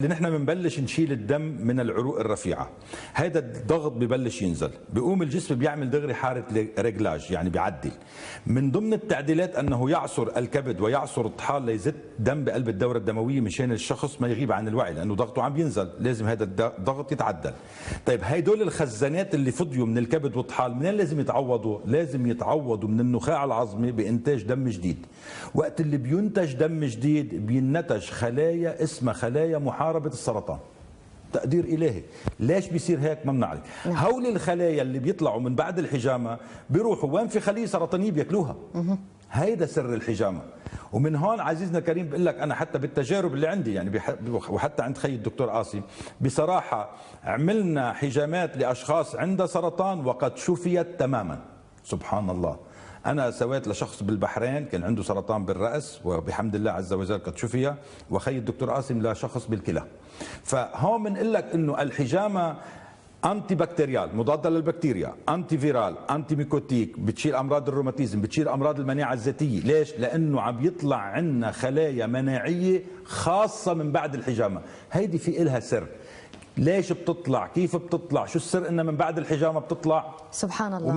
اللي نحن بنبلش نشيل الدم من العروق الرفيعه، هذا الضغط ببلش ينزل، بيقوم الجسم بيعمل دغري حاله ريجلاج، يعني بيعدل. من ضمن التعديلات انه يعصر الكبد ويعصر الطحال ليزت دم بقلب الدوره الدمويه مشان الشخص ما يغيب عن الوعي، لانه ضغطه عم ينزل، لازم هذا الضغط يتعدل. طيب هدول الخزانات اللي فضيوا من الكبد والطحال منين لازم يتعوضوا؟ لازم يتعوضوا من النخاع العظمي بانتاج دم جديد. وقت اللي بينتج دم جديد بينتج خلايا اسمها خلايا محاربة السرطان. تقدير إلهي. ليش بيصير هيك ما بنعرف. هول الخلايا اللي بيطلعوا من بعد الحجامة بيروحوا وين في خلية سرطانية بياكلوها. هيدا سر الحجامة. ومن هون عزيزنا الكريم بقول لك أنا حتى بالتجارب اللي عندي يعني وحتى عند خي الدكتور قاسم بصراحة عملنا حجامات لأشخاص عندها سرطان وقد شفيت تماما. سبحان الله. أنا سويت لشخص بالبحرين كان عنده سرطان بالرأس وبحمد الله عز وجل قد شفي، وخي الدكتور قاسم لشخص بالكلى. فهون بنقول لك إنه الحجامة أنتي بكتيريال، مضادة للبكتيريا، أنتي فيرال، أنتي ميكوتيك، بتشيل أمراض الروماتيزم، بتشيل أمراض المناعة الذاتية. ليش؟ لأنه عم يطلع عنا خلايا مناعية خاصة من بعد الحجامة. هيدي في إلها سر. ليش بتطلع؟ كيف بتطلع؟ شو السر إنها من بعد الحجامة بتطلع؟ سبحان الله.